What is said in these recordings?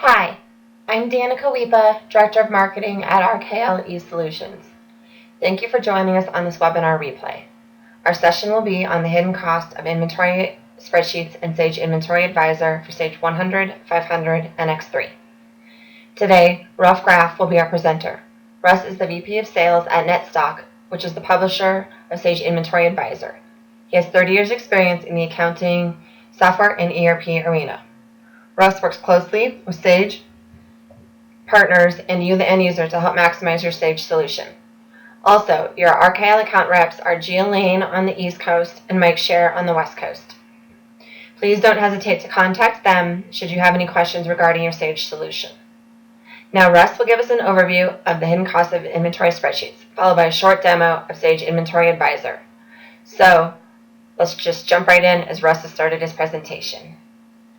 Hi, I'm Danica Weepa, Director of Marketing at RKL eSolutions. Thank you for joining us on this webinar replay. Our session will be on the hidden cost of inventory spreadsheets and Sage Inventory Advisor for Sage 100, 500, and X3. Today, Russ Graff will be our presenter. Russ is the VP of Sales at NetStock, which is the publisher of Sage Inventory Advisor. He has 30 years experience in the accounting, software, and ERP arena. Russ works closely with Sage partners and you, the end user, to help maximize your Sage solution. Also, your RKL account reps are Gia Lane on the East Coast and Mike Scher on the West Coast. Please don't hesitate to contact them should you have any questions regarding your Sage solution. Now, Russ will give us an overview of the hidden cost of inventory spreadsheets, followed by a short demo of Sage Inventory Advisor. So, let's just jump right in as Russ has started his presentation.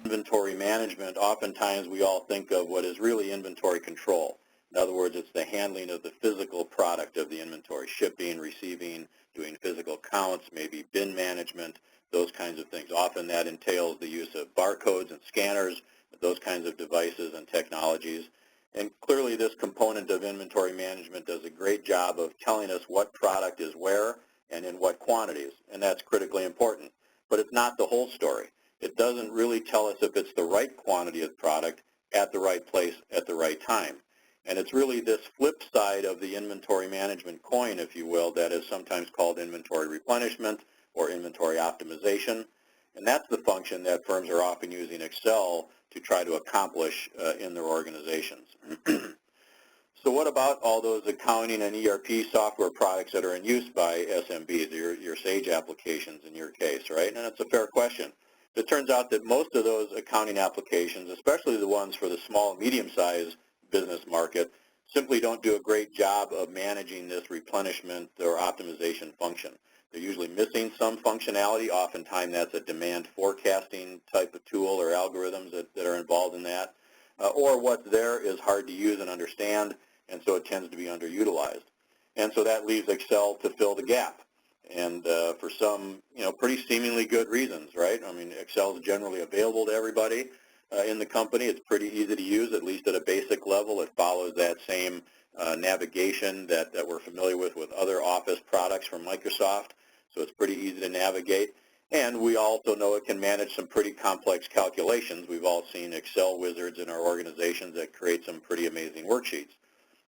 Inventory management, oftentimes we all think of what is really inventory control. In other words, it's the handling of the physical product of the inventory, shipping, receiving, doing physical counts, maybe bin management, those kinds of things. Often that entails the use of barcodes and scanners, those kinds of devices and technologies. And clearly this component of inventory management does a great job of telling us what product is where and in what quantities, and that's critically important. But it's not the whole story. It doesn't really tell us if it's the right quantity of product at the right place at the right time. And it's really this flip side of the inventory management coin, if you will, that is sometimes called inventory replenishment or inventory optimization. And that's the function that firms are often using Excel to try to accomplish in their organizations. So what about all those accounting and ERP software products that are in use by SMBs, your Sage applications in your case, right? And it's a fair question. It turns out that most of those accounting applications, especially the ones for the small and medium-sized business market, simply don't do a great job of managing this replenishment or optimization function. They're usually missing some functionality. Oftentimes that's a demand forecasting type of tool or algorithms that are involved in that. Or what's there is hard to use and understand, and so it tends to be underutilized. And so that leaves Excel to fill the gap. And for some, pretty seemingly good reasons, right? I mean, Excel is generally available to everybody in the company. It's pretty easy to use, at least at a basic level. It follows that same navigation that we're familiar with other Office products from Microsoft. So it's pretty easy to navigate. And we also know it can manage some pretty complex calculations. We've all seen Excel wizards in our organizations that create some pretty amazing worksheets.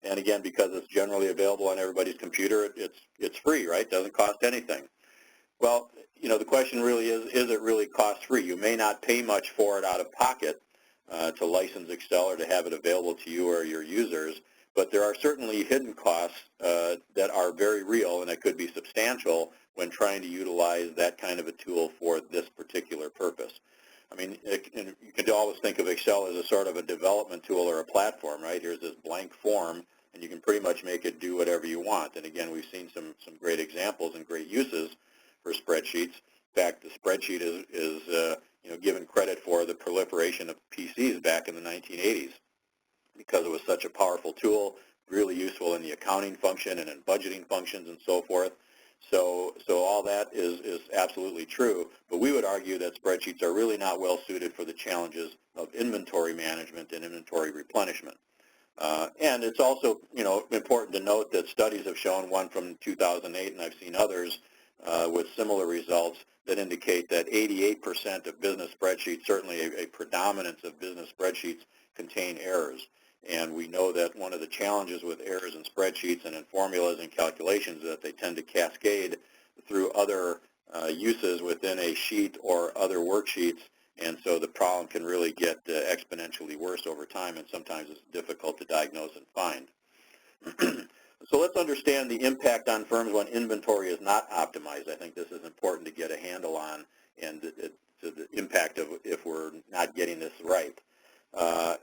And again, because it's generally available on everybody's computer, it's free, right? It doesn't cost anything. Well, the question really is it really cost-free? You may not pay much for it out of pocket to license Excel or to have it available to you or your users, but there are certainly hidden costs that are very real, and it could be substantial when trying to utilize that kind of a tool for this particular purpose. I mean, you can always think of Excel as a sort of a development tool or a platform, right? Here's this blank form, and you can pretty much make it do whatever you want. And again, we've seen some great examples and great uses for spreadsheets. In fact, the spreadsheet is given credit for the proliferation of PCs back in the 1980s because it was such a powerful tool, really useful in the accounting function and in budgeting functions and so forth. So all that is absolutely true, but we would argue that spreadsheets are really not well suited for the challenges of inventory management and inventory replenishment. And it's also, important to note that studies have shown, one from 2008, and I've seen others with similar results, that indicate that 88% of business spreadsheets, certainly a predominance of business spreadsheets, contain errors. And we know that one of the challenges with errors in spreadsheets and in formulas and calculations is that they tend to cascade through other uses within a sheet or other worksheets, and so the problem can really get exponentially worse over time, and sometimes it's difficult to diagnose and find. So let's understand the impact on firms when inventory is not optimized. I think this is important to get a handle on, and the impact of if we're not getting this right.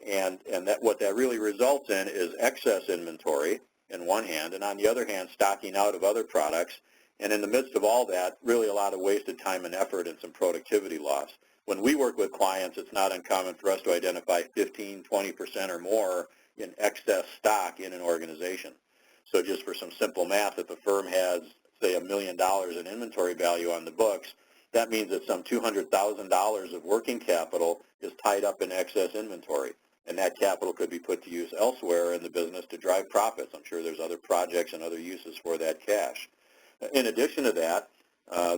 And that what that really results in is excess inventory in one hand, and on the other hand, stocking out of other products. And in the midst of all that, really a lot of wasted time and effort and some productivity loss. When we work with clients, it's not uncommon for us to identify 15, 20% or more in excess stock in an organization. So just for some simple math, if a firm has, say, $1 million in inventory value on the books, that means that some $200,000 of working capital is tied up in excess inventory. and that capital could be put to use elsewhere in the business to drive profits. I'm sure there's other projects and other uses for that cash. In addition to that,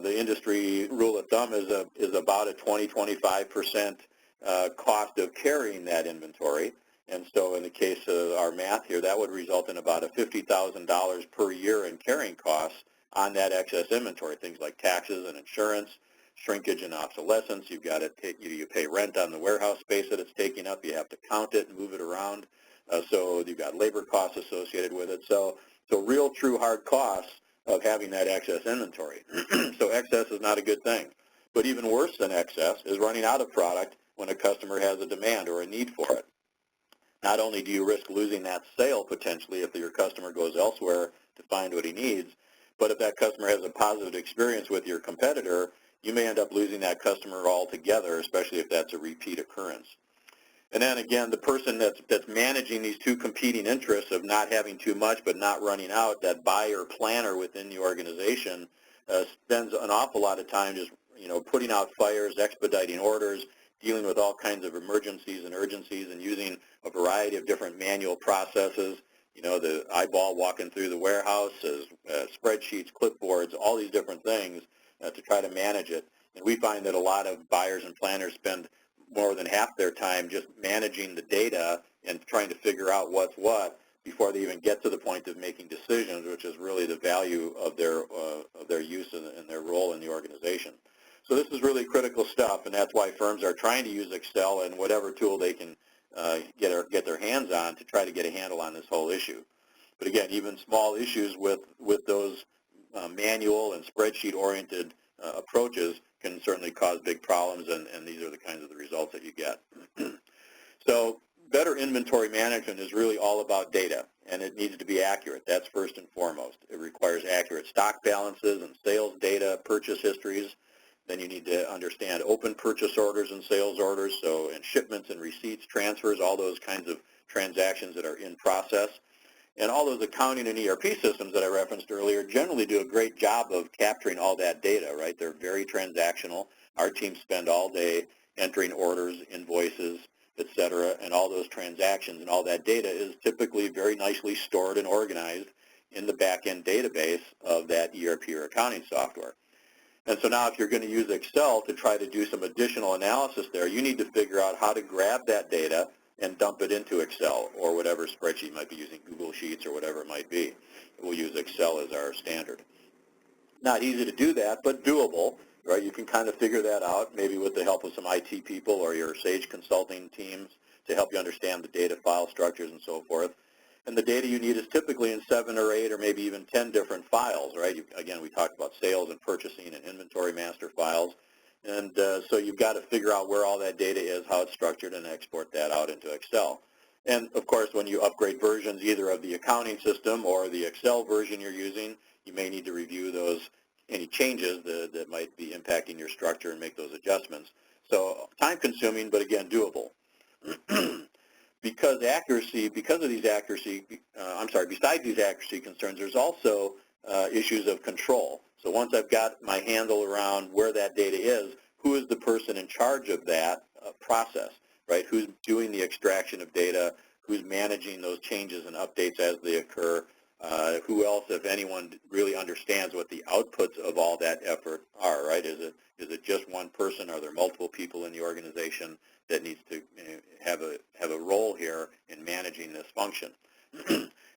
the industry rule of thumb is about a 20-25% cost of carrying that inventory. And so in the case of our math here, that would result in about a $50,000 per year in carrying costs on that excess inventory, things like taxes and insurance, shrinkage and obsolescence. You've got to you pay rent on the warehouse space that it's taking up. You have to count it and move it around. So you've got labor costs associated with it. So real, true, hard costs of having that excess inventory. So excess is not a good thing. But even worse than excess is running out of product when a customer has a demand or a need for it. Not only do you risk losing that sale potentially if your customer goes elsewhere to find what he needs, but if that customer has a positive experience with your competitor, you may end up losing that customer altogether, especially if that's a repeat occurrence. And then again, the person that's managing these two competing interests of not having too much but not running out, that buyer planner within the organization, spends an awful lot of time just putting out fires, expediting orders, dealing with all kinds of emergencies and urgencies, and using a variety of different manual processes. The eyeball walking through the warehouses, spreadsheets, clipboards, all these different things to try to manage it. And we find that a lot of buyers and planners spend more than half their time just managing the data and trying to figure out what's what before they even get to the point of making decisions, which is really the value of their use and their role in the organization. So this is really critical stuff, and that's why firms are trying to use Excel and whatever tool they can get their hands on to try to get a handle on this whole issue. But again, even small issues with those manual and spreadsheet-oriented approaches can certainly cause big problems, and these are the kinds of the results that you get. So better inventory management is really all about data, and it needs to be accurate. That's first and foremost. It requires accurate stock balances and sales data, purchase histories. Then you need to understand open purchase orders and sales orders, and shipments and receipts, transfers, all those kinds of transactions that are in process. And all those accounting and ERP systems that I referenced earlier generally do a great job of capturing all that data, right? They're very transactional. Our teams spend all day entering orders, invoices, et cetera, and all those transactions and all that data is typically very nicely stored and organized in the back-end database of that ERP or accounting software. And so now if you're going to use Excel to try to do some additional analysis there, you need to figure out how to grab that data and dump it into Excel or whatever spreadsheet you might be using, Google Sheets or whatever it might be. We'll use Excel as our standard. Not easy to do that, but doable, right? You can kind of figure that out, maybe with the help of some IT people or your Sage consulting teams to help you understand the data file structures and so forth. And the data you need is typically in 7 or 8 or maybe even 10 different files, right? Again, we talked about sales and purchasing and inventory master files. And so you've got to figure out where all that data is, how it's structured, and export that out into Excel. And, of course, when you upgrade versions either of the accounting system or the Excel version you're using, you may need to review any changes that might be impacting your structure and make those adjustments. So time-consuming, but, again, doable. Besides these accuracy concerns, there's also issues of control. So once I've got my handle around where that data is, who is the person in charge of that process, right? Who's doing the extraction of data, who's managing those changes and updates as they occur, who else, if anyone, really understands what the outputs of all that effort are, right? Is it just one person? Are there multiple people in the organization that needs to have a role here in managing this function?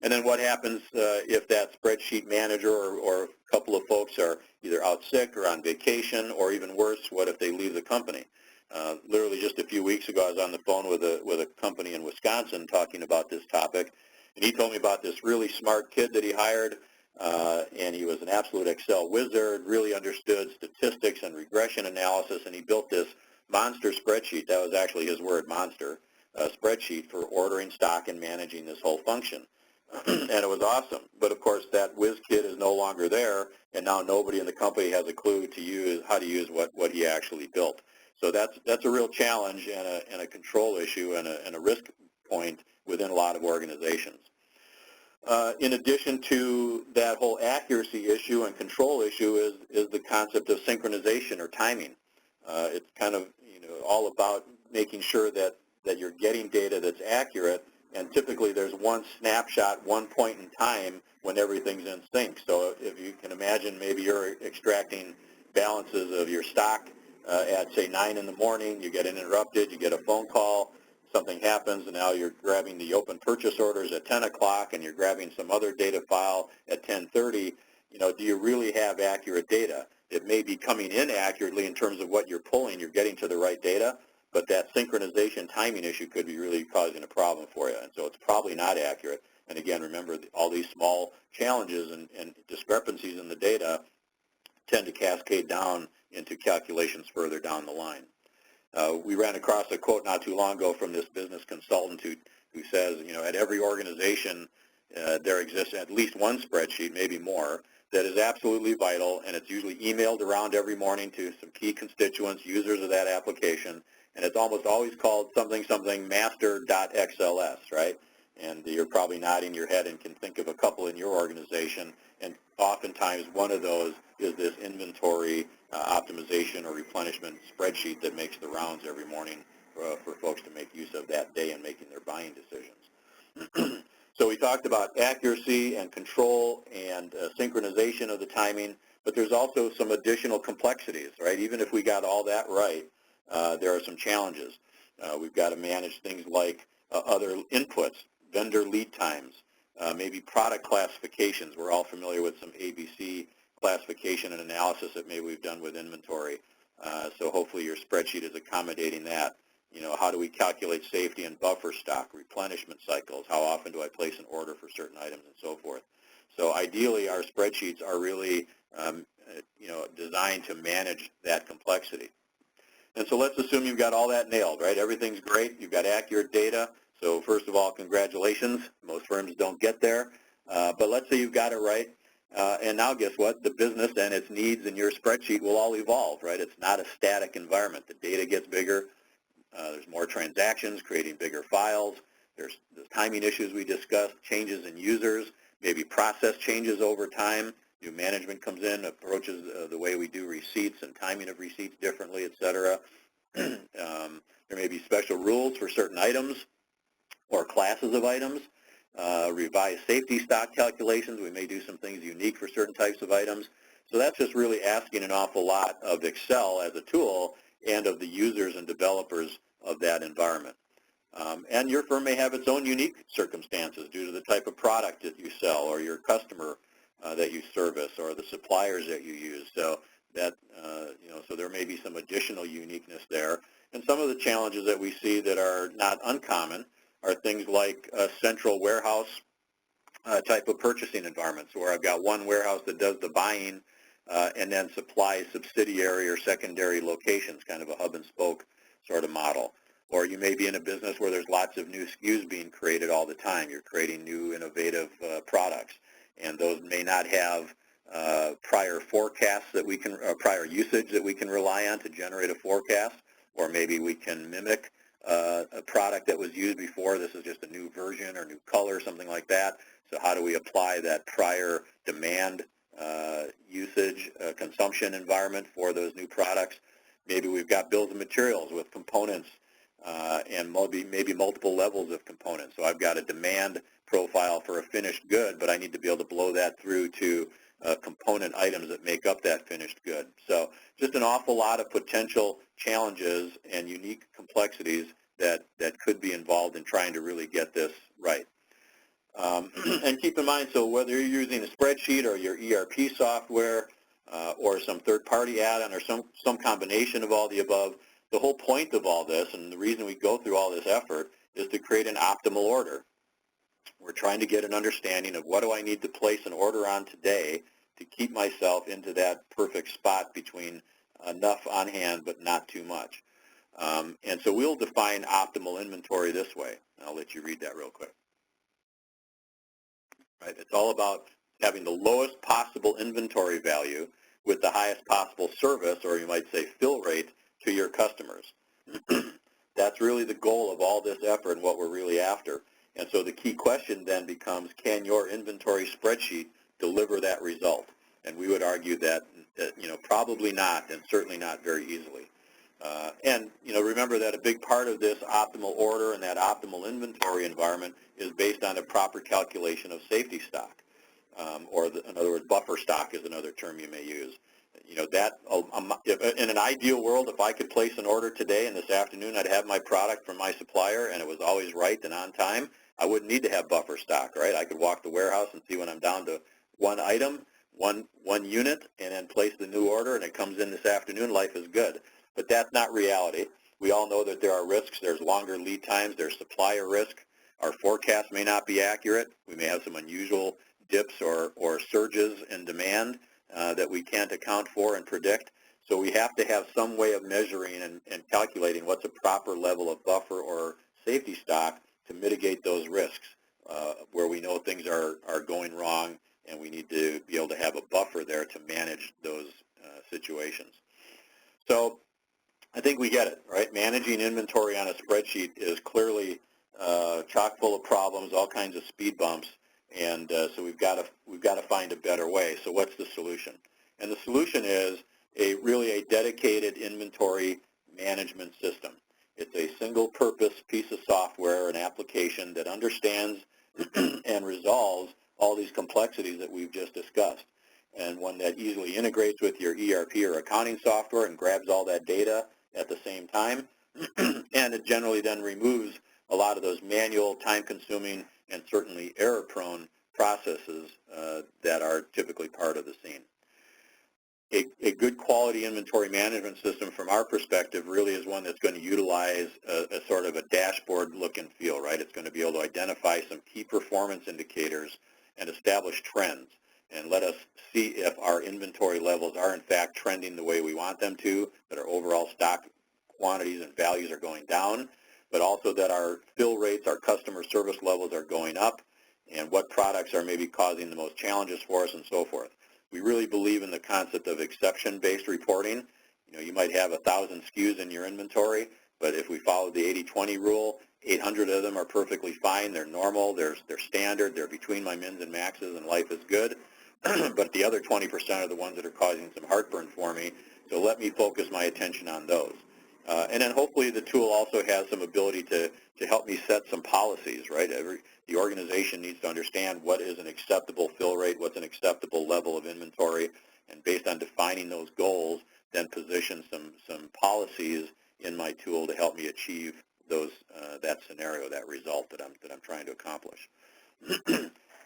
And then what happens if that spreadsheet manager or a couple of folks are either out sick or on vacation, or even worse, what if they leave the company? Literally just a few weeks ago, I was on the phone with a company in Wisconsin talking about this topic, and he told me about this really smart kid that he hired, and he was an absolute Excel wizard, really understood statistics and regression analysis, and he built this monster spreadsheet. That was actually his word, monster, spreadsheet for ordering stock and managing this whole function. And it was awesome. But, of course, that whiz kid is no longer there, and now nobody in the company has a clue how to use what he actually built. So that's a real challenge and a control issue and a risk point within a lot of organizations. In addition to that whole accuracy issue and control issue is the concept of synchronization or timing. It's kind of all about making sure that that you're getting data that's accurate, and typically there's one snapshot, one point in time when everything's in sync. So if you can imagine, maybe you're extracting balances of your stock at, say, 9 in the morning, you get interrupted, you get a phone call, something happens, and now you're grabbing the open purchase orders at 10 o'clock, and you're grabbing some other data file at 10:30. Do you really have accurate data? It may be coming in accurately in terms of what you're pulling, you're getting to the right data, but that synchronization timing issue could be really causing a problem for you, and so it's probably not accurate. And again, remember, all these small challenges and discrepancies in the data tend to cascade down into calculations further down the line. We ran across a quote not too long ago from this business consultant who says, at every organization there exists at least one spreadsheet, maybe more, that is absolutely vital, and it's usually emailed around every morning to some key constituents, users of that application, and it's almost always called something master.xls, right? And you're probably nodding your head and can think of a couple in your organization, and oftentimes one of those is this inventory optimization or replenishment spreadsheet that makes the rounds every morning for folks to make use of that day in making their buying decisions. So we talked about accuracy and control and synchronization of the timing, but there's also some additional complexities, right? Even if we got all that right, there are some challenges. We've got to manage things like other inputs, vendor lead times, maybe product classifications. We're all familiar with some ABC classification and analysis that maybe we've done with inventory. So hopefully your spreadsheet is accommodating that. How do we calculate safety and buffer stock, replenishment cycles? How often do I place an order for certain items and so forth? So ideally, our spreadsheets are really, designed to manage that complexity. And so let's assume you've got all that nailed, right? Everything's great. You've got accurate data. So first of all, congratulations. Most firms don't get there. But let's say you've got it right. And now guess what? The business and its needs in your spreadsheet will all evolve, right? It's not a static environment. The data gets bigger. There's more transactions, creating bigger files. There's the timing issues we discussed, changes in users, maybe process changes over time. New management comes in, approaches the way we do receipts and timing of receipts differently, et cetera. There may be special rules for certain items or classes of items. Revised safety stock calculations. We may do some things unique for certain types of items. So that's just really asking an awful lot of Excel as a tool and of the users and developers of that environment. And your firm may have its own unique circumstances due to the type of product that you sell or your customer that you service or the suppliers that you use. So that, so there may be some additional uniqueness there. And some of the challenges that we see that are not uncommon are things like central warehouse type of purchasing environments where I've got one warehouse that does the buying and then supplies subsidiary or secondary locations, kind of a hub and spoke sort of model. Or you may be in a business where there's lots of new SKUs being created all the time. You're creating new innovative products, and those may not have prior forecasts that we can, prior usage that we can rely on to generate a forecast, or maybe we can mimic a product that was used before. This is just a new version or new color, something like that. So how do we apply that prior demand usage, consumption environment for those new products? Maybe we've got bills of materials with components and maybe multiple levels of components. So I've got a demand profile for a finished good, but I need to be able to blow that through to component items that make up that finished good. So just an awful lot of potential challenges and unique complexities that could be involved in trying to really get this right. And keep in mind, so whether you're using a spreadsheet or your ERP software or some third-party add-on or some combination of all the above, the whole point of all this and the reason we go through all this effort is to create an optimal order. We're trying to get an understanding of what do I need to place an order on today to keep myself into that perfect spot between enough on hand but not too much. And so we'll define optimal inventory this way. I'll let you read that real quick. Right? It's all about having the lowest possible inventory value with the highest possible service, or you might say fill rate, to your customers. That's really the goal of all this effort and what we're really after. And so the key question then becomes, can your inventory spreadsheet deliver that result? And we would argue that probably not, and certainly not very easily. And remember that a big part of this optimal order and that optimal inventory environment is based on a proper calculation of safety stock, in other words, buffer stock is another term you may use. In an ideal world, if I could place an order today and this afternoon I'd have my product from my supplier and it was always right and on time, I wouldn't need to have buffer stock, right? I could walk the warehouse and see when I'm down to one item, one unit, and then place the new order and it comes in this afternoon, life is good. But that's not reality. We all know that there are risks. There's longer lead times. There's supplier risk. Our forecast may not be accurate. We may have some unusual dips or surges in demand that we can't account for and predict. So we have to have some way of measuring and calculating what's a proper level of buffer or safety stock to mitigate those risks where we know things are going wrong, and we need to be able to have a buffer there to manage those situations. So I think we get it, right? Managing inventory on a spreadsheet is clearly chock full of problems, all kinds of speed bumps, and so we've got to find a better way. So what's the solution? And the solution is really a dedicated inventory management system. It's a single-purpose piece of software, an application that understands and resolves all these complexities that we've just discussed, and one that easily integrates with your ERP or accounting software and grabs all that data at the same time, and it generally then removes a lot of those manual, time-consuming, and certainly error-prone processes that are typically part of the scene. A good quality inventory management system from our perspective really is one that's going to utilize a sort of a dashboard look and feel, right? It's going to be able to identify some key performance indicators and establish trends and let us see if our inventory levels are in fact trending the way we want them to, that our overall stock quantities and values are going down, but also that our fill rates, our customer service levels are going up, and what products are maybe causing the most challenges for us and so forth. We really believe in the concept of exception-based reporting. You might have 1,000 SKUs in your inventory, but if we follow the 80-20 rule, 800 of them are perfectly fine. They're normal. They're standard. They're between my mins and maxes, and life is good. But the other 20% are the ones that are causing some heartburn for me. So let me focus my attention on those. And then hopefully the tool also has some ability to help me set some policies, right? The organization needs to understand what is an acceptable fill rate, what's an acceptable level of inventory, and based on defining those goals, then position some policies in my tool to help me achieve that scenario, that result that I'm trying to accomplish.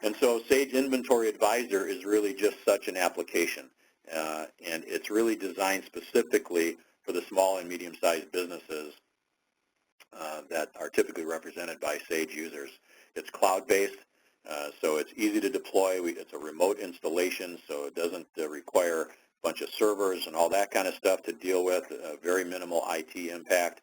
And so Sage Inventory Advisor is really just such an application, and it's really designed specifically for the small and medium-sized businesses that are typically represented by Sage users. It's cloud-based, so it's easy to deploy. It's a remote installation, so it doesn't require a bunch of servers and all that kind of stuff to deal with, very minimal IT impact.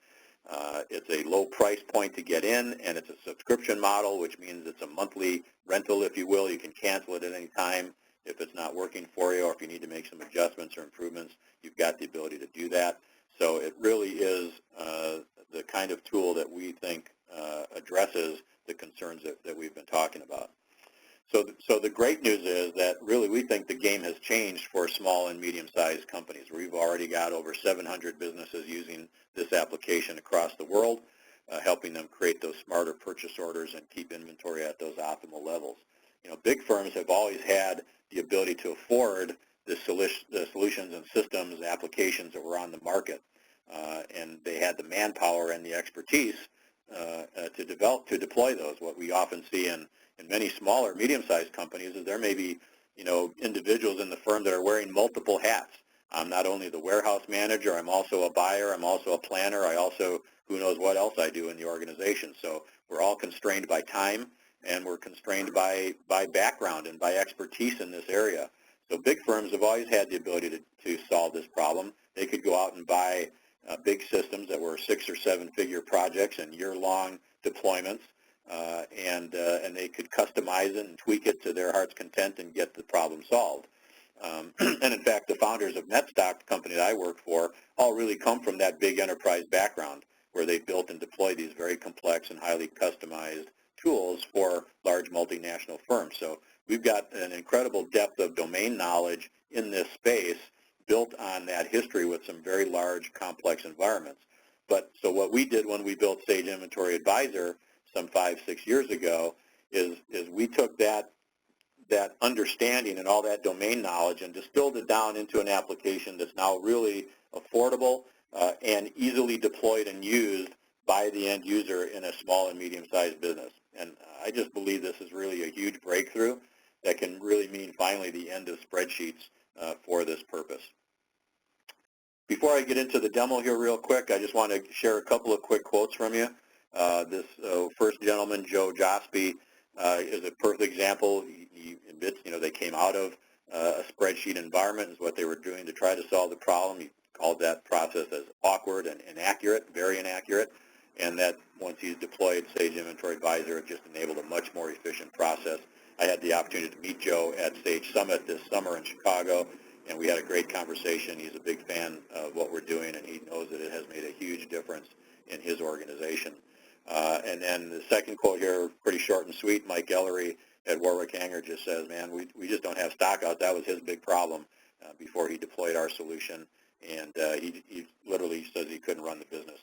It's a low price point to get in, and it's a subscription model, which means it's a monthly rental, if you will. You can cancel it at any time if it's not working for you, or if you need to make some adjustments or improvements, you've got the ability to do that. So it really is the kind of tool that we think addresses the concerns that we've been talking about. So the great news is that really we think the game has changed for small and medium-sized companies. We've already got over 700 businesses using this application across the world, helping them create those smarter purchase orders and keep inventory at those optimal levels. Big firms have always had the ability to afford the solutions and systems, applications that were on the market, and they had the manpower and the expertise to deploy those. What we often see in many smaller, medium-sized companies is there may be, individuals in the firm that are wearing multiple hats. I'm not only the warehouse manager, I'm also a buyer, I'm also a planner, I also, who knows what else I do in the organization. So we're all constrained by time, and we're constrained by background and by expertise in this area. So big firms have always had the ability to solve this problem. They could go out and buy big systems that were 6- or 7-figure projects and year-long deployments, and they could customize it and tweak it to their heart's content and get the problem solved. And in fact, the founders of NetStock, the company that I work for, all really come from that big enterprise background where they built and deployed these very complex and highly customized tools for large multinational firms. So we've got an incredible depth of domain knowledge in this space built on that history with some very large, complex environments. But so what we did when we built Sage Inventory Advisor some 5-6 years ago is we took that understanding and all that domain knowledge and distilled it down into an application that's now really affordable and easily deployed and used by the end user in a small and medium-sized business. And I just believe this is really a huge breakthrough that can really mean finally the end of spreadsheets for this purpose. Before I get into the demo here real quick, I just want to share a couple of quick quotes from you. This first gentleman, Joe Jospy, is a perfect example. He admits, they came out of a spreadsheet environment, is what they were doing to try to solve the problem. He called that process as awkward and inaccurate, very inaccurate, and that once he's deployed Sage Inventory Advisor, it just enabled a much more efficient process. I had the opportunity to meet Joe at Sage Summit this summer in Chicago, and we had a great conversation. He's a big fan of what we're doing, and he knows that it has made a huge difference in his organization. And then the second quote here, pretty short and sweet. Mike Ellery at Warwick Hanger just says, man, we just don't have stock out. That was his big problem before he deployed our solution. And he literally says he couldn't run the business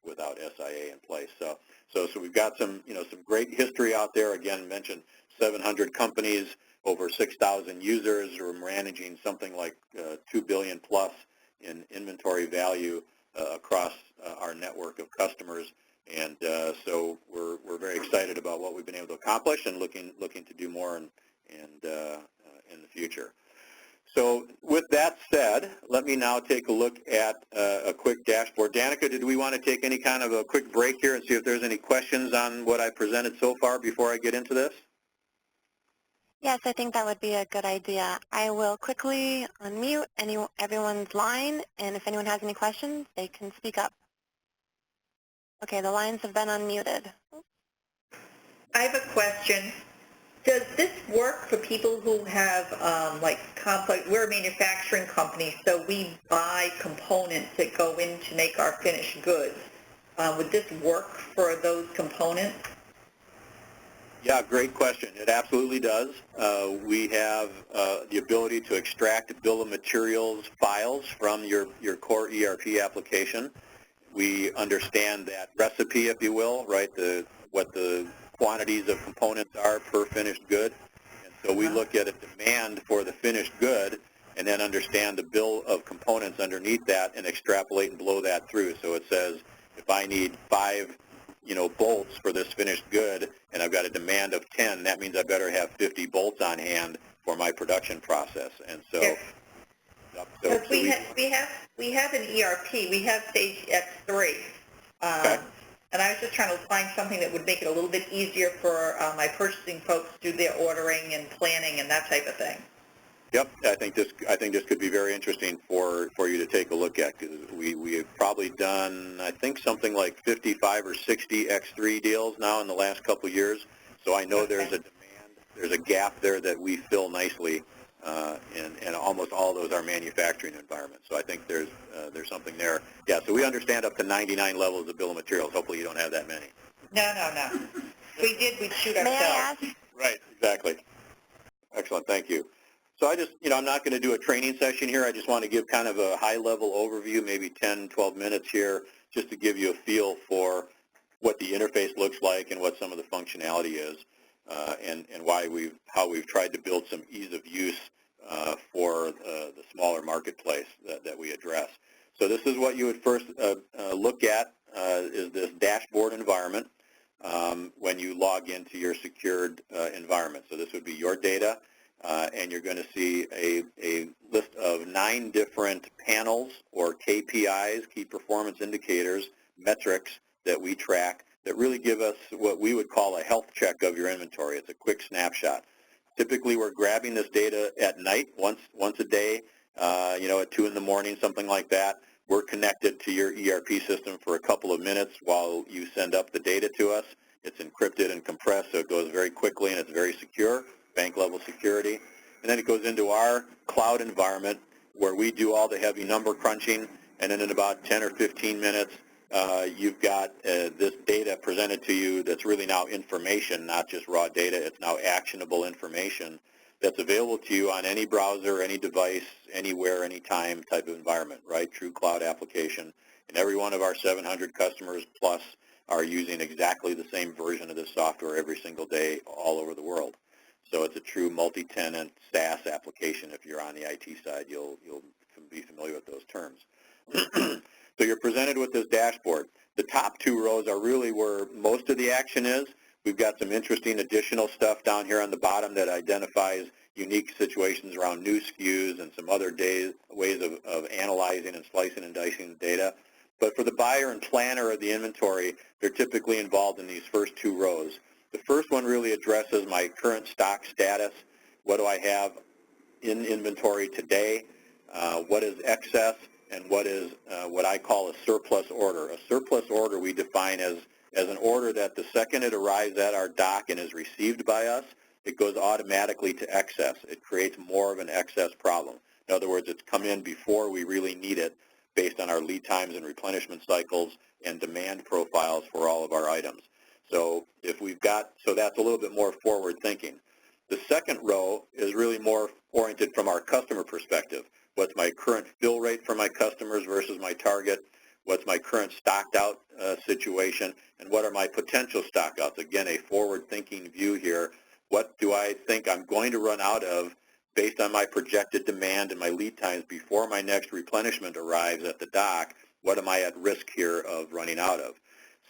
without SIA in place. So we've got some great history out there. Again, mentioned 700 companies, over 6,000 users. We're managing something like $2 billion plus in inventory value across our network of customers. And so we're very excited about what we've been able to accomplish and looking to do more in the future. So with that said, let me now take a look at a quick dashboard. Danica, did we want to take any kind of a quick break here and see if there's any questions on what I presented so far before I get into this? Yes, I think that would be a good idea. I will quickly unmute everyone's line, and if anyone has any questions, they can speak up. Okay, the lines have been unmuted. I have a question. Does this work for people who have complex, we're a manufacturing company, so we buy components that go in to make our finished goods. Would this work for those components? Yeah, great question. It absolutely does. We have the ability to extract bill of materials files from your core ERP application. We understand that recipe, if you will, right, what the quantities of components are per finished good. And so we look at a demand for the finished good and then understand the bill of components underneath that and extrapolate and blow that through. So it says if I need 5 bolts for this finished good and I've got a demand of 10, that means I better have 50 bolts on hand for my production process. And so, yes. So we have an ERP. We have Sage X3. Okay. And I was just trying to find something that would make it a little bit easier for my purchasing folks to do their ordering and planning and that type of thing. Yep, I think this could be very interesting for you to take a look at, because we have probably done, I think, something like 55 or 60 X3 deals now in the last couple of years. So I know there's a demand, there's a gap there that we fill nicely, and almost all of those are manufacturing environments. So I think there's something there. Yeah, so we understand up to 99 levels of bill of materials. Hopefully you don't have that many. No. If we did, we'd shoot ourselves. May I ask? Right, exactly. Excellent, thank you. So I just, I'm not going to do a training session here. I just want to give kind of a high-level overview, maybe 10, 12 minutes here, just to give you a feel for what the interface looks like and what some of the functionality is, and how we've tried to build some ease of use for the smaller marketplace that we address. So this is what you would first look at, is this dashboard environment when you log into your secured environment. So this would be your data. And you're going to see a list of 9 different panels or KPIs, key performance indicators, metrics that we track that really give us what we would call a health check of your inventory. It's a quick snapshot. Typically, we're grabbing this data at night, once a day, at 2 in the morning, something like that. We're connected to your ERP system for a couple of minutes while you send up the data to us. It's encrypted and compressed, so it goes very quickly and it's very secure. Bank-level security, and then it goes into our cloud environment where we do all the heavy number crunching, and then in about 10 or 15 minutes, you've got this data presented to you that's really now information, not just raw data. It's now actionable information that's available to you on any browser, any device, anywhere, anytime type of environment, right? True cloud application. And every one of our 700 customers plus are using exactly the same version of this software every single day all over the world. So it's a true multi-tenant SaaS application. If you're on the IT side, you'll be familiar with those terms. So you're presented with this dashboard. The top two rows are really where most of the action is. We've got some interesting additional stuff down here on the bottom that identifies unique situations around new SKUs and some other ways of analyzing and slicing and dicing the data. But for the buyer and planner of the inventory, they're typically involved in these first two rows. The first one really addresses my current stock status. What do I have in inventory today? What is excess? And what is what I call a surplus order. A surplus order we define as an order that the second it arrives at our dock and is received by us, it goes automatically to excess. It creates more of an excess problem. In other words, it's come in before we really need it based on our lead times and replenishment cycles and demand profiles for all of our items. So that's a little bit more forward thinking. The second row is really more oriented from our customer perspective. What's my current fill rate for my customers versus my target? What's my current stocked out situation? And what are my potential stock outs? Again, a forward-thinking view here. What do I think I'm going to run out of based on my projected demand and my lead times before my next replenishment arrives at the dock? What am I at risk here of running out of?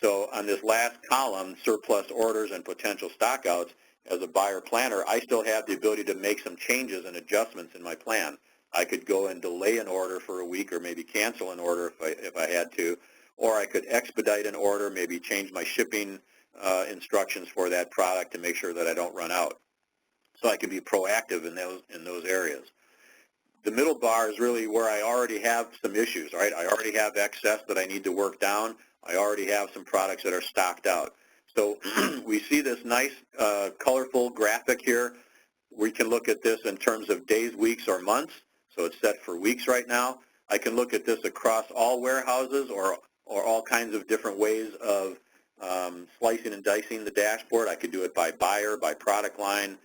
So on this last column, surplus orders and potential stock outs, as a buyer planner, I still have the ability to make some changes and adjustments in my plan. I could go and delay an order for a week or maybe cancel an order if I had to, or I could expedite an order, maybe change my shipping instructions for that product to make sure that I don't run out. So I can be proactive in those areas. The middle bar is really where I already have some issues, right? I already have excess that I need to work down. I already have some products that are stocked out. So we see this nice colorful graphic here. We can look at this in terms of days, weeks, or months. So it's set for weeks right now. I can look at this across all warehouses or all kinds of different ways of slicing and dicing the dashboard. I could do it by buyer, by product line,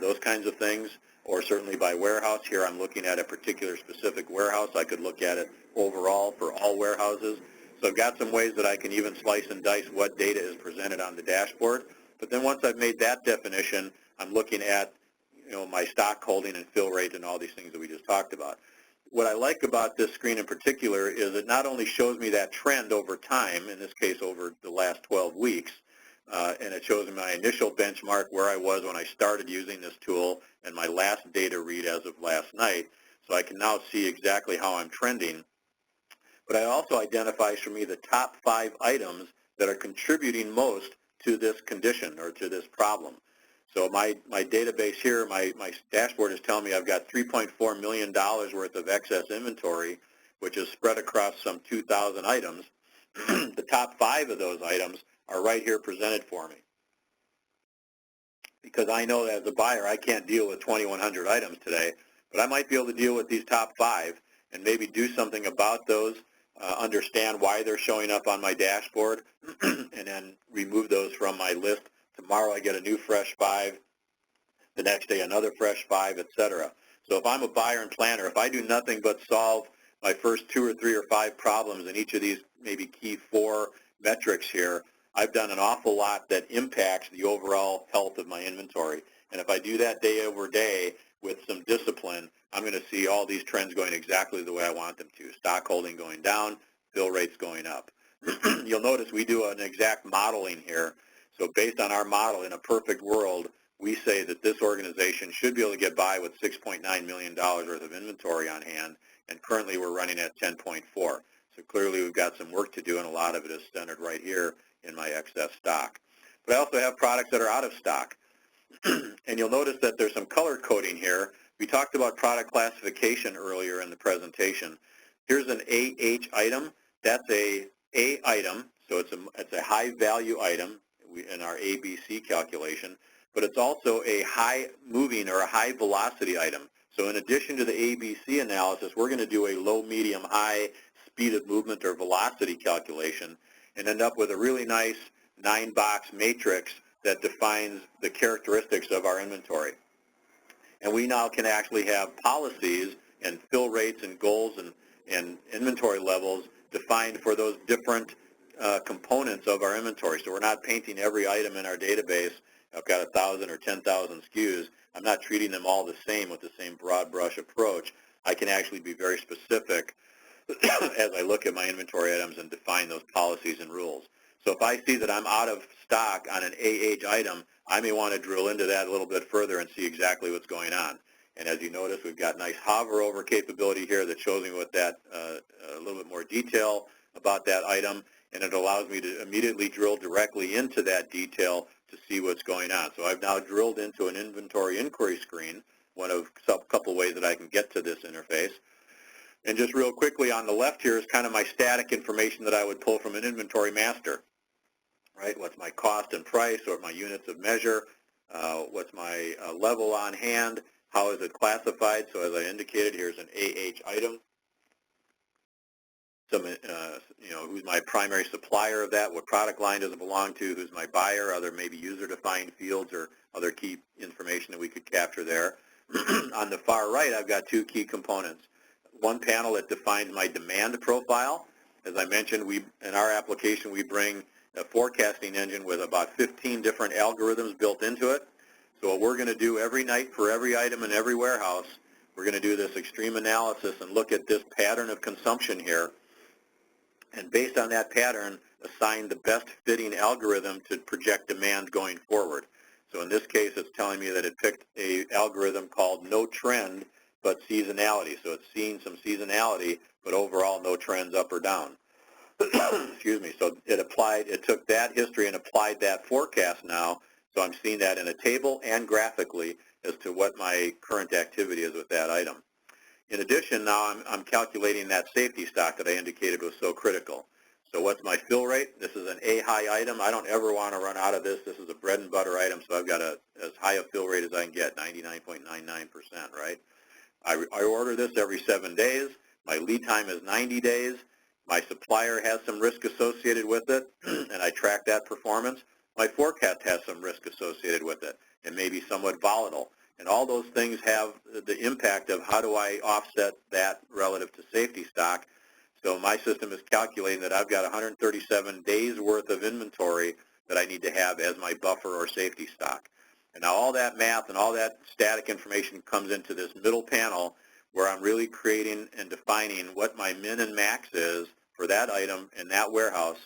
those kinds of things, or certainly by warehouse. Here I'm looking at a particular specific warehouse. I could look at it overall for all warehouses. So I've got some ways that I can even slice and dice what data is presented on the dashboard. But then once I've made that definition, I'm looking at my stock holding and fill rate and all these things that we just talked about. What I like about this screen in particular is it not only shows me that trend over time, in this case over the last 12 weeks, and it shows me my initial benchmark where I was when I started using this tool and my last data read as of last night, so I can now see exactly how I'm trending. But it also identifies for me the top 5 items that are contributing most to this condition or to this problem. So my database here, my dashboard is telling me I've got $3.4 million worth of excess inventory, which is spread across some 2,000 items. The top 5 of those items are right here presented for me. Because I know that as a buyer, I can't deal with 2,100 items today, but I might be able to deal with these top 5 and maybe do something about those, understand why they're showing up on my dashboard, and then remove those from my list. Tomorrow I get a new fresh 5, the next day another fresh 5, etc. So if I'm a buyer and planner, if I do nothing but solve my first 2 or 3 or 5 problems in each of these maybe key 4 metrics here, I've done an awful lot that impacts the overall health of my inventory. And if I do that day over day with some discipline, I'm going to see all these trends going exactly the way I want them to. Stock holding going down, fill rates going up. You'll notice we do an exact modeling here. So based on our model, in a perfect world, we say that this organization should be able to get by with $6.9 million worth of inventory on hand, and currently we're running at 10.4. So clearly we've got some work to do, and a lot of it is centered right here in my excess stock. But I also have products that are out of stock. And you'll notice that there's some color coding here. We talked about product classification earlier in the presentation. Here's an AH item. That's a item, so it's a high value item in our ABC calculation, but it's also a high moving or a high velocity item. So in addition to the ABC analysis, we're going to do a low, medium, high speed of movement or velocity calculation and end up with a really nice 9-box matrix that defines the characteristics of our inventory. And we now can actually have policies and fill rates and goals and inventory levels defined for those different components of our inventory. So we're not painting every item in our database. I've got 1,000 or 10,000 SKUs. I'm not treating them all the same with the same broad brush approach. I can actually be very specific as I look at my inventory items and define those policies and rules. So if I see that I'm out of stock on an AH item, I may want to drill into that a little bit further and see exactly what's going on. And as you notice, we've got nice hover over capability here that shows me what that, a little bit more detail about that item, and it allows me to immediately drill directly into that detail to see what's going on. So I've now drilled into an inventory inquiry screen, one of a couple ways that I can get to this interface. And just real quickly on the left here is kind of my static information that I would pull from an inventory master, right? What's my cost and price, or my units of measure? What's my level on hand? How is it classified? So as I indicated, here's an AH item. Some, who's my primary supplier of that? What product line does it belong to? Who's my buyer? Other maybe user-defined fields or other key information that we could capture there. On the far right, I've got two key components. One panel that defines my demand profile. As I mentioned, in our application, we bring a forecasting engine with about 15 different algorithms built into it. So what we're going to do every night for every item in every warehouse, we're going to do this extreme analysis and look at this pattern of consumption here, and based on that pattern, assign the best fitting algorithm to project demand going forward. So in this case, it's telling me that it picked an algorithm called no trend, but seasonality. So it's seeing some seasonality, but overall no trends up or down. Excuse me. So it took that history and applied that forecast now. So I'm seeing that in a table and graphically as to what my current activity is with that item. In addition, now I'm calculating that safety stock that I indicated was so critical. So what's my fill rate? This is an A-high item. I don't ever want to run out of this. This is a bread and butter item, so I've got as high a fill rate as I can get, 99.99%, right? I order this every 7 days. My lead time is 90 days. My supplier has some risk associated with it, and I track that performance. My forecast has some risk associated with it and may be somewhat volatile. And all those things have the impact of how do I offset that relative to safety stock. So my system is calculating that I've got 137 days worth of inventory that I need to have as my buffer or safety stock. And now all that math and all that static information comes into this middle panel where I'm really creating and defining what my min and max is for that item in that warehouse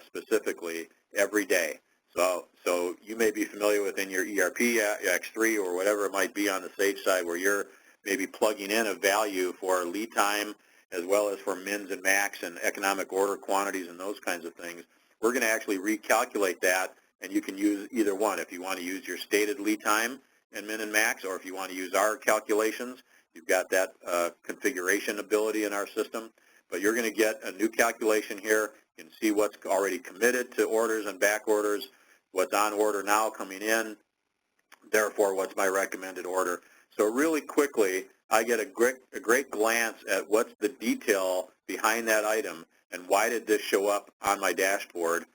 specifically every day. So you may be familiar with in your ERP, X3, or whatever it might be on the Sage side where you're maybe plugging in a value for lead time as well as for mins and max and economic order quantities and those kinds of things. We're going to actually recalculate that, and you can use either one. If you want to use your stated lead time and min and max, or if you want to use our calculations, you've got that configuration ability in our system. But you're going to get a new calculation here. You can see what's already committed to orders and back orders, what's on order now coming in, therefore what's my recommended order. So really quickly, I get a great glance at what's the detail behind that item and why did this show up on my dashboard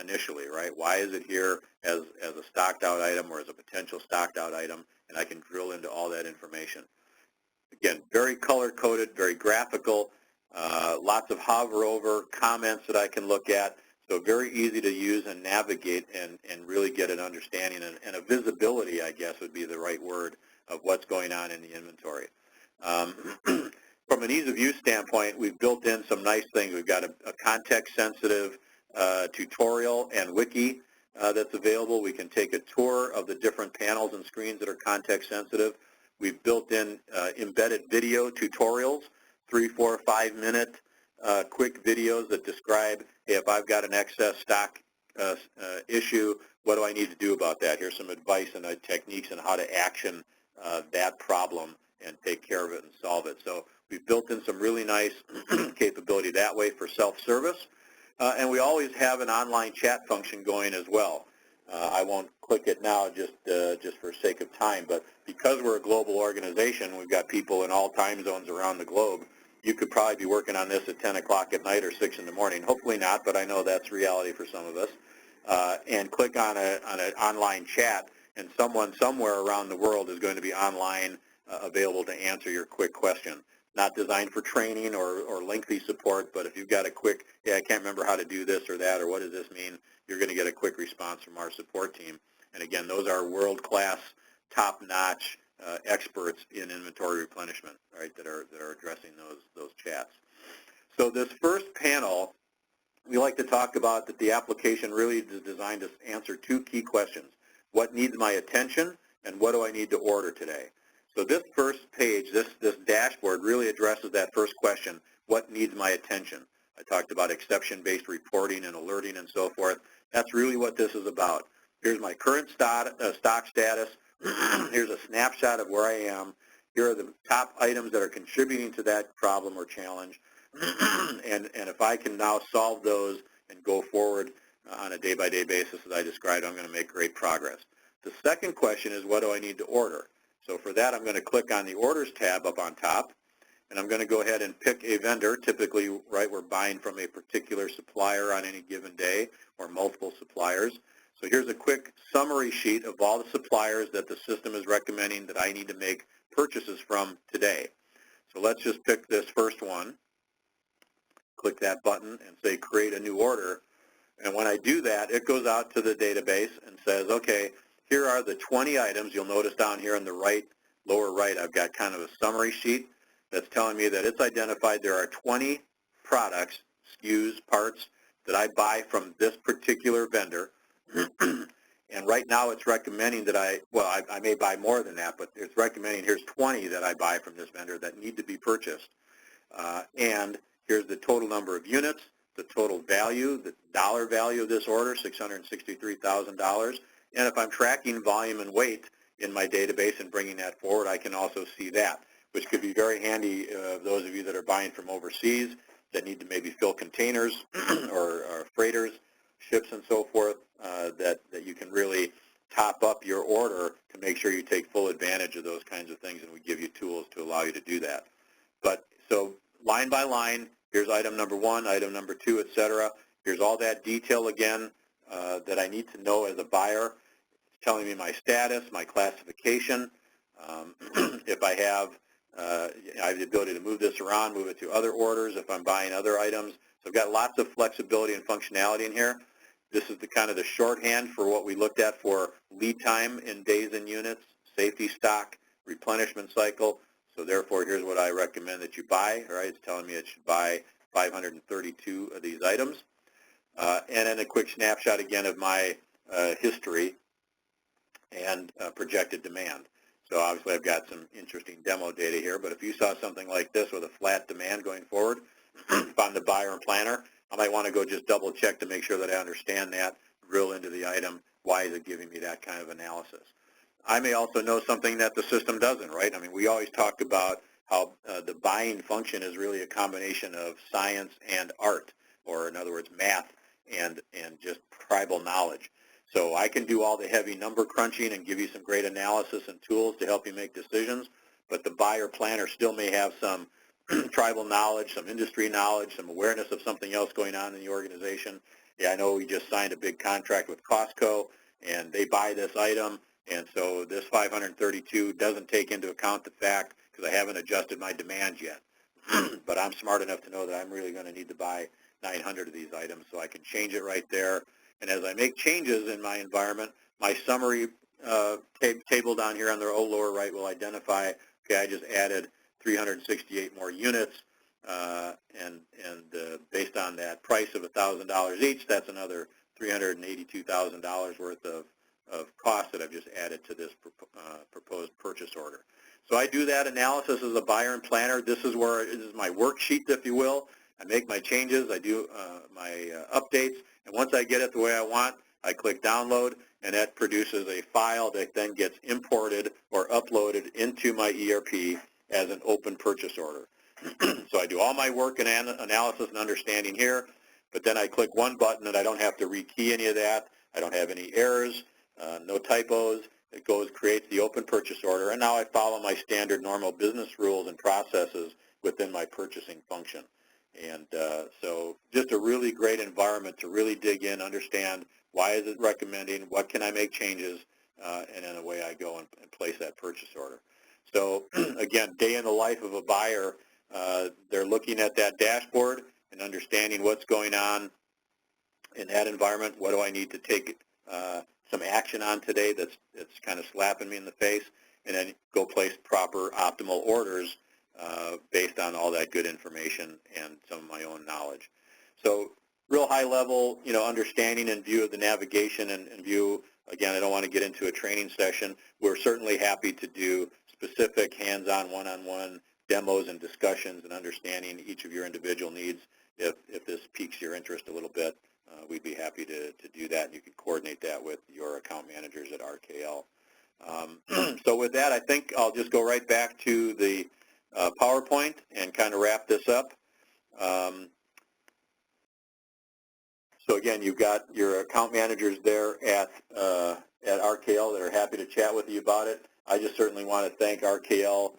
initially, right? Why is it here as a stocked out item or as a potential stocked out item? And I can drill into all that information. Again, very color-coded, very graphical, lots of hover over comments that I can look at. So very easy to use and navigate and really get an understanding and a visibility, I guess would be the right word, of what's going on in the inventory. From an ease of use standpoint, we've built in some nice things. We've got a context-sensitive tutorial and wiki that's available. We can take a tour of the different panels and screens that are context-sensitive. We've built in embedded video tutorials, 3, 4, 5-minute quick videos that describe, hey, if I've got an excess stock issue, what do I need to do about that? Here's some advice and techniques on how to action that problem and take care of it and solve it. So we've built in some really nice capability that way for self-service. And we always have an online chat function going as well. I won't click it now just for sake of time, but because we're a global organization, we've got people in all time zones around the globe. You could probably be working on this at 10 o'clock at night or 6 in the morning. Hopefully not, but I know that's reality for some of us. And click on an online chat, and someone somewhere around the world is going to be online available to answer your quick question. Not designed for training or lengthy support, but if you've got a quick, yeah, I can't remember how to do this or that, or what does this mean, you're going to get a quick response from our support team. And again, those are world-class, top-notch experts in inventory replenishment, right, that are addressing those chats. So this first panel, we like to talk about that the application really is designed to answer two key questions. What needs my attention, and what do I need to order today? So this first page, this dashboard really addresses that first question, what needs my attention? I talked about exception-based reporting and alerting and so forth. That's really what this is about. Here's my current stock status. Here's a snapshot of where I am. Here are the top items that are contributing to that problem or challenge. and if I can now solve those and go forward on a day-by-day basis as I described, I'm going to make great progress. The second question is, what do I need to order? So for that, I'm going to click on the Orders tab up on top, and I'm going to go ahead and pick a vendor. Typically, right, we're buying from a particular supplier on any given day or multiple suppliers. So here's a quick summary sheet of all the suppliers that the system is recommending that I need to make purchases from today. So let's just pick this first one. Click that button and say create a new order. And when I do that, it goes out to the database and says, okay, here are the 20 items. You'll notice down here on the lower right, I've got kind of a summary sheet that's telling me that it's identified there are 20 products, SKUs, parts, that I buy from this particular vendor. And right now it's recommending that I may buy more than that, but it's recommending here's 20 that I buy from this vendor that need to be purchased. And here's the total number of units, the total value, the dollar value of this order, $663,000. And if I'm tracking volume and weight in my database and bringing that forward, I can also see that, which could be very handy those of you that are buying from overseas that need to maybe fill containers or freighters, ships and so forth, that you can really top up your order to make sure you take full advantage of those kinds of things, and we give you tools to allow you to do that. But so line by line, here's item number one, item number two, etc. Here's all that detail again that I need to know as a buyer. It's telling me my status, my classification. If I have the ability to move this around, move it to other orders if I'm buying other items. So I've got lots of flexibility and functionality in here. This is the kind of the shorthand for what we looked at for lead time in days and units, safety stock, replenishment cycle. So therefore, here's what I recommend that you buy. All right, it's telling me it should buy 532 of these items. And then a quick snapshot again of my history and projected demand. So obviously I've got some interesting demo data here, but if you saw something like this with a flat demand going forward, if I'm the buyer and planner, I might want to go just double check to make sure that I understand that, drill into the item, why is it giving me that kind of analysis. I may also know something that the system doesn't, right? I mean, we always talk about how the buying function is really a combination of science and art, or in other words, math and just tribal knowledge. So I can do all the heavy number crunching and give you some great analysis and tools to help you make decisions, but the buyer planner still may have some tribal knowledge, some industry knowledge, some awareness of something else going on in the organization. Yeah, I know we just signed a big contract with Costco, and they buy this item, and so this 532 doesn't take into account the fact, because I haven't adjusted my demand yet, but I'm smart enough to know that I'm really going to need to buy 900 of these items, so I can change it right there. And as I make changes in my environment, my summary table down here on the lower right will identify, okay, I just added 368 more units, and based on that price of $1,000 each, that's another $382,000 worth of cost that I've just added to this proposed purchase order. So I do that analysis as a buyer and planner. This is my worksheet, if you will. I make my changes, I do my updates, and once I get it the way I want, I click download, and that produces a file that then gets imported or uploaded into my ERP as an open purchase order. So I do all my work and analysis and understanding here, but then I click one button and I don't have to rekey any of that. I don't have any errors, no typos. It creates the open purchase order, and now I follow my standard normal business rules and processes within my purchasing function. And so just a really great environment to really dig in, understand why is it recommending, what can I make changes, and then away I go and place that purchase order. So again, day in the life of a buyer, they're looking at that dashboard and understanding what's going on in that environment. What do I need to take some action on today that's kind of slapping me in the face, and then go place proper optimal orders based on all that good information and some of my own knowledge. So real high level, understanding and view of the navigation and view. Again, I don't want to get into a training session. We're certainly happy to do specific hands-on, one-on-one demos and discussions and understanding each of your individual needs. If this piques your interest a little bit, we'd be happy to do that. You can coordinate that with your account managers at RKL. So with that, I think I'll just go right back to the PowerPoint and kind of wrap this up. So again, you've got your account managers there at RKL that are happy to chat with you about it. I just certainly want to thank RKL.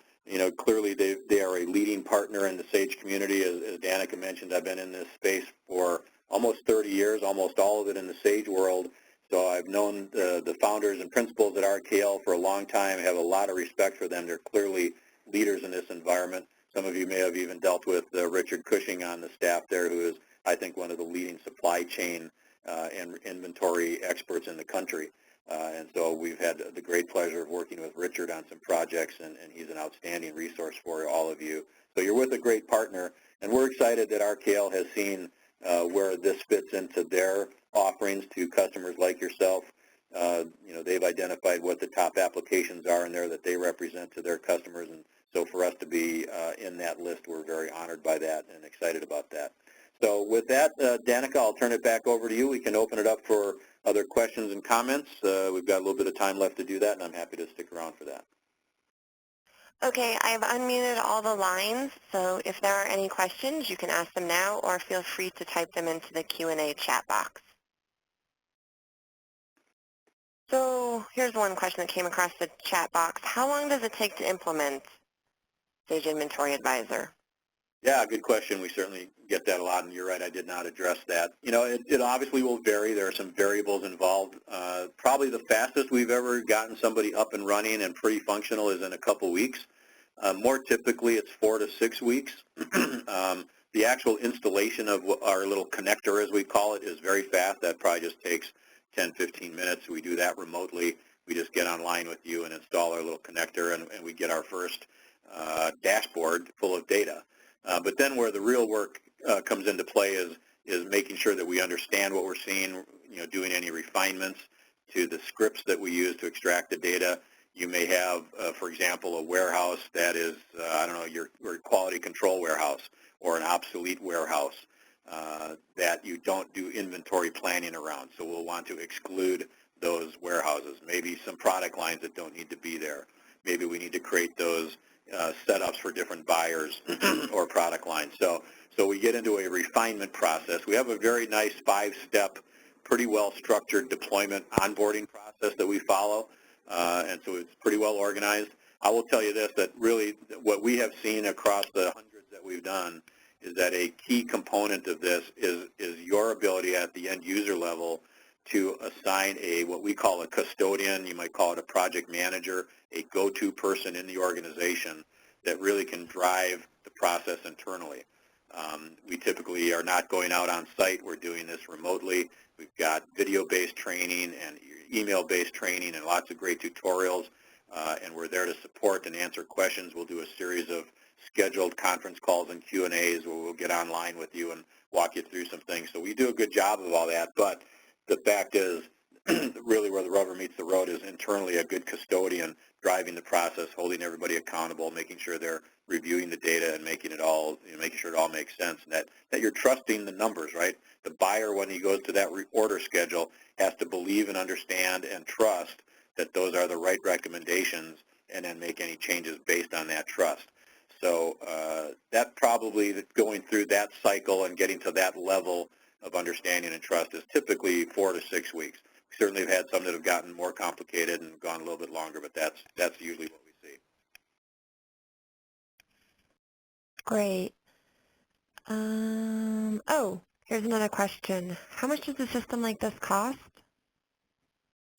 Clearly they are a leading partner in the SAGE community. As Danica mentioned, I've been in this space for almost 30 years, almost all of it in the SAGE world. So I've known the founders and principals at RKL for a long time, have a lot of respect for them. They're clearly leaders in this environment. Some of you may have even dealt with Richard Cushing on the staff there, who is, I think, one of the leading supply chain and inventory experts in the country. And so we've had the great pleasure of working with Richard on some projects, and he's an outstanding resource for all of you. So you're with a great partner, and we're excited that RKL has seen where this fits into their offerings to customers like yourself. They've identified what the top applications are in there that they represent to their customers, and so for us to be in that list, we're very honored by that and excited about that. So with that, Danica, I'll turn it back over to you. We can open it up for other questions and comments. We've got a little bit of time left to do that, and I'm happy to stick around for that. Okay, I've unmuted all the lines, so if there are any questions, you can ask them now, or feel free to type them into the Q&A chat box. So here's one question that came across the chat box. How long does it take to implement Sage Inventory Advisor? Yeah, good question. We certainly get that a lot, and you're right, I did not address that. It obviously will vary. There are some variables involved. Probably the fastest we've ever gotten somebody up and running and pretty functional is in a couple weeks. More typically, it's 4 to 6 weeks. The actual installation of our little connector, as we call it, is very fast. That probably just takes 10, 15 minutes. We do that remotely. We just get online with you and install our little connector, and we get our first dashboard full of data. But then where the real work comes into play is making sure that we understand what we're seeing, doing any refinements to the scripts that we use to extract the data. You may have, for example, a warehouse that is, your quality control warehouse or an obsolete warehouse that you don't do inventory planning around. So we'll want to exclude those warehouses. Maybe some product lines that don't need to be there. Maybe we need to create those setups for different buyers or product lines. So we get into a refinement process. We have a very nice 5-step, pretty well-structured deployment onboarding process that we follow, and so it's pretty well organized. I will tell you this, that really what we have seen across the hundreds that we've done is that a key component of this is your ability at the end user level to assign what we call a custodian, you might call it a project manager, a go-to person in the organization that really can drive the process internally. We typically are not going out on site. We're doing this remotely. We've got video-based training and email-based training and lots of great tutorials, and we're there to support and answer questions. We'll do a series of scheduled conference calls and Q&As where we'll get online with you and walk you through some things. So we do a good job of all that, but the fact is, really where the rubber meets the road is internally a good custodian driving the process, holding everybody accountable, making sure they're reviewing the data and making it all, making sure it all makes sense, and that you're trusting the numbers, right? The buyer, when he goes to that order schedule, has to believe and understand and trust that those are the right recommendations, and then make any changes based on that trust. So that probably, going through that cycle and getting to that level of understanding and trust is typically 4 to 6 weeks. We certainly have had some that have gotten more complicated and gone a little bit longer, but that's usually what we see. Great. Oh, here's another question. How much does a system like this cost?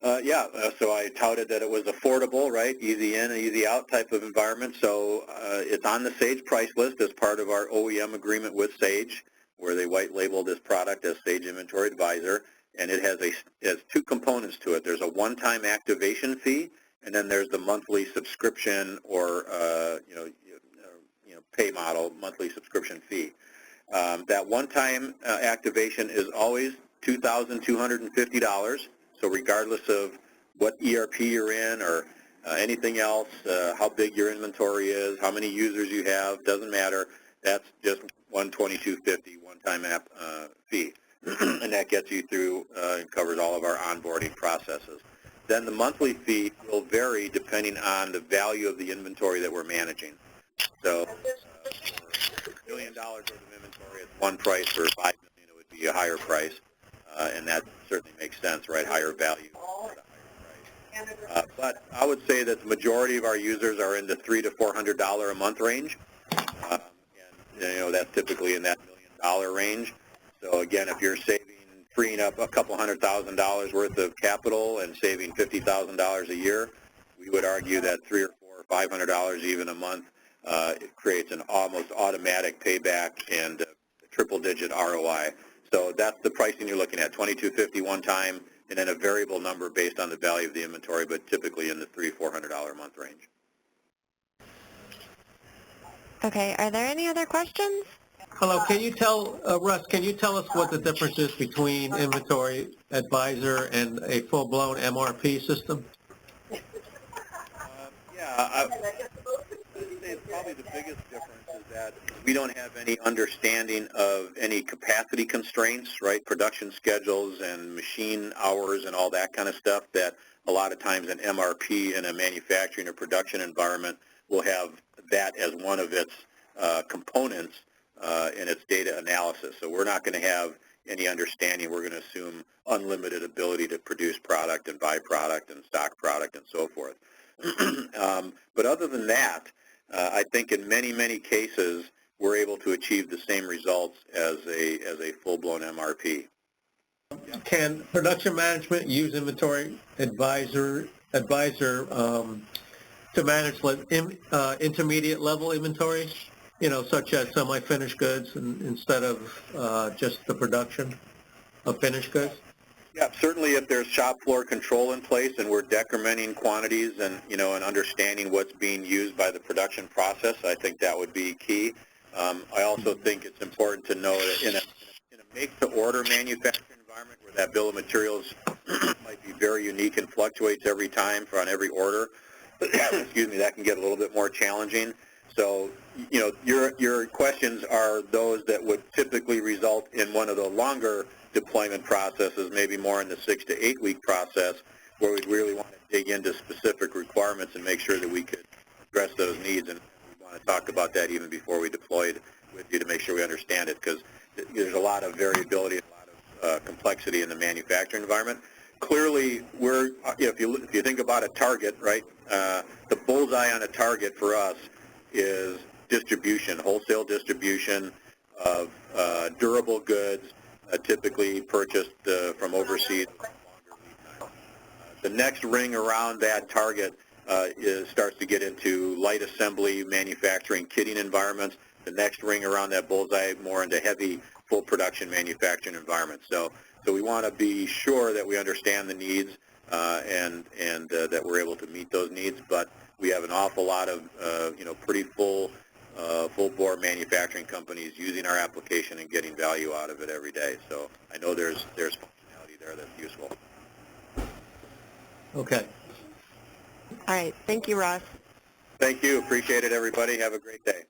So I touted that it was affordable, right? Easy in, easy out type of environment. So it's on the Sage price list as part of our OEM agreement with Sage, where they white label this product as Sage Inventory Advisor, and it has two components to it. There's a one-time activation fee, and then there's the monthly subscription or pay model monthly subscription fee. That one-time activation is always $2,250. So regardless of what ERP you're in or anything else, how big your inventory is, how many users you have, doesn't matter. That's just $122.50 one-time app fee, and that gets you through and covers all of our onboarding processes. Then the monthly fee will vary depending on the value of the inventory that we're managing. So for $1 million worth of inventory at one price, for $5 million it would be a higher price, and that certainly makes sense, right? Higher value at a higher price. But I would say that the majority of our users are in the $300 to $400 a month range, and that's typically in that $1 million range. So again, if you're freeing up a couple $100,000 worth of capital and saving $50,000 a year, we would argue that $300 or $400 or $500 even a month it creates an almost automatic payback and triple-digit ROI. So that's the pricing you're looking at, $22.50 one time, and then a variable number based on the value of the inventory, but typically in the $300 or $400 a month range. Okay, are there any other questions? Hello, can you tell, Russ, can you tell us what the difference is between Inventory Advisor and a full-blown MRP system? I'd say probably the biggest difference is that we don't have any understanding of any capacity constraints, right? Production schedules and machine hours and all that kind of stuff that a lot of times an MRP in a manufacturing or production environment will have that as one of its components in its data analysis. So we're not going to have any understanding. We're going to assume unlimited ability to produce product and buy product and stock product and so forth. But other than that, I think in many, many cases, we're able to achieve the same results as a full-blown MRP. Can production management use Inventory Advisor to manage intermediate level inventory, such as semi-finished goods instead of just the production of finished goods? Yeah, certainly if there's shop floor control in place and we're decrementing quantities and, and understanding what's being used by the production process, I think that would be key. I also think it's important to know that in a make-to-order manufacturing environment where that bill of materials might be very unique and fluctuates every time on every order, excuse me, that can get a little bit more challenging. So, your questions are those that would typically result in one of the longer deployment processes, maybe more in the 6 to 8 week process, where we'd really want to dig into specific requirements and make sure that we could address those needs. And we want to talk about that even before we deployed with you to make sure we understand it, because there's a lot of variability, a lot of complexity in the manufacturing environment. Clearly, if you think about a target, right, the bullseye on a target for us is distribution, wholesale distribution of durable goods, typically purchased from overseas with longer lead time. The next ring around that target starts to get into light assembly, manufacturing, kitting environments. The next ring around that bullseye more into heavy, full production manufacturing environments. So we want to be sure that we understand the needs and that we're able to meet those needs. But we have an awful lot of pretty full-bore manufacturing companies using our application and getting value out of it every day. So I know there's functionality there that's useful. Okay. All right. Thank you, Ross. Thank you. Appreciate it, everybody. Have a great day.